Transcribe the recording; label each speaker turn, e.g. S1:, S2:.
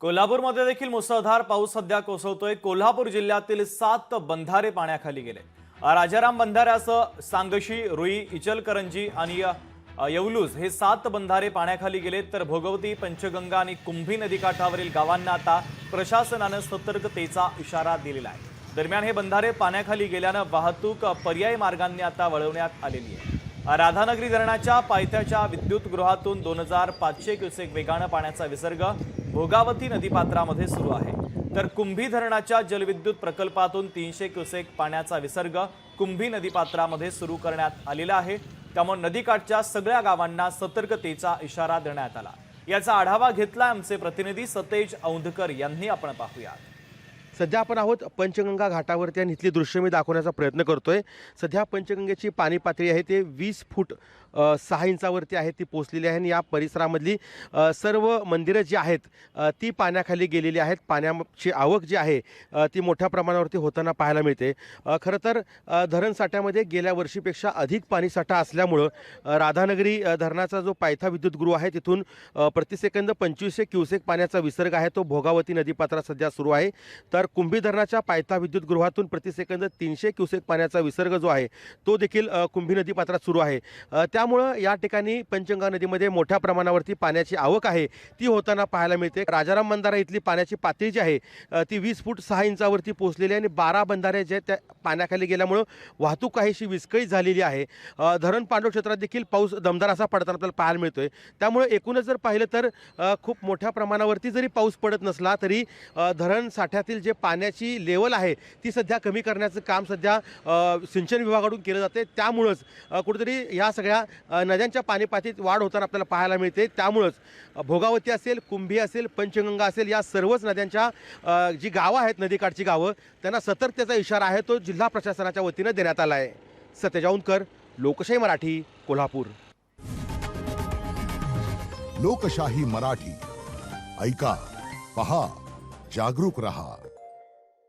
S1: कोल्हापूरमध्ये देखील मुसळधार पाऊस सध्या कोसळतोय। कोल्हापूर जिल्ह्यातील 7 बंधारे पाण्याखाली गेले। राजाराम बंधाऱ्यासह सांगशी, रुई, इचलकरंजी आणि येवलूज हे 7 बंधारे पाण्याखाली गेले, तर भोगवती, पंचगंगा आणि कुंभी नदीकाठावरील गावांना आता प्रशासनाने सतर्कतेचा इशारा दिलेला आहे। दरम्यान हे बंधारे पाण्याखाली गेल्याने वाहतूक पर्यायी मार्गांनी आता वळवण्यात आलेली आहे। राधानगरी धरणाच्या पायथ्याच्या विद्युतगृहातून 2500 क्युसेक वेगाने पाण्याचा विसर्ग भोगावती नदीपात्रामध्ये सुरू आहे, तर कुंभी धरणाच्या जलविद्युत प्रकल्पातून 300 क्युसेक पाण्याचा विसर्ग कुंभी नदीपात्रामध्ये सुरू करण्यात आलेला आहे। त्यामुळे नदीकाठच्या सगळ्या गावांना सतर्कतेचा इशारा देण्यात आला। याचा आढावा घेतला आमचे प्रतिनिधी सतेज औंधकर यांनी। आपण पाहूया।
S2: सध्या आपण आहोत पंचगंगा घाटावरती आणि इथली दृश्य मी दाखवण्याचा प्रयत्न करतोय। सध्या पंचगंगेची पाणी पातळी आहे ते 20 फूट 6 इंचावरती आहे, ती पोहोचलेली आहे आणि या परिसरामधली सर्व मंदिरं जी आहेत ती पाण्याखाली गेलेली आहेत। पाण्याची आवक जी आहे ती मोठ्या प्रमाणावरती होताना पाहायला मिळते। खरं तर धरण साठ्यामध्ये गेल्या वर्षीपेक्षा अधिक पाणीसाठा असल्यामुळं राधानगरी धरणाचा जो पायथा विद्युतगृह आहे तिथून प्रतिसेकंद 2500 क्युसेक पाण्याचा विसर्ग आहे तो भोगावती नदीपात्रात सध्या सुरू आहे, तर कुंभी धरणाच्या पायथा विद्युतगृहातून प्रतिसेकंद 300 क्युसेक पाण्याचा विसर्ग जो आहे तो देखील कुंभी नदीपात्रात सुरू आहे। त्यामुळं या ठिकाणी पंचगंगा नदीमध्ये मोठ्या प्रमाणावरती पाण्याची आवक आहे ती होताना पाहायला मिळते। राजाराम बंधारा इथली पाण्याची पातळी जी आहे ती 20 फूट 6 इंचावरती पोहोचलेली आहे आणि 12 बंधारे जे त्या पाण्याखाली गेल्यामुळं वाहतूक काहीशी विस्कळीत झालेली आहे। धरण पांडव क्षेत्रात देखील पाऊस दमदार असा पडताना आपल्याला पाहायला मिळतोय। त्यामुळे एकूणच जर पाहिलं तर खूप मोठ्या प्रमाणावरती जरी पाऊस पडत नसला तरी धरण साठ्यातील जे पाण्याची लेवल आहे ती सध्या कमी करण्याचं काम सध्या सिंचन विभागाकडून केलं जाते। त्यामुळंच कुठेतरी या सगळ्या नद्यांच्या पाणी पातळीत वाढ होताना आपल्याला पाहायला मिळते। त्यामुळंच भोगावती असेल, कुंभी असेल, पंचगंगा असेल या सर्वच नद्यांच्या जी गावं आहेत नदीकाठची गावं त्यांना सतर्कतेचा इशारा आहे तो जिल्हा प्रशासनाच्या वतीनं देण्यात आला आहे। सतेज औंधकर, लोकशाही मराठी, कोल्हापूर।
S3: लोकशाही मराठी ऐका, पहा, जागरूक रहा।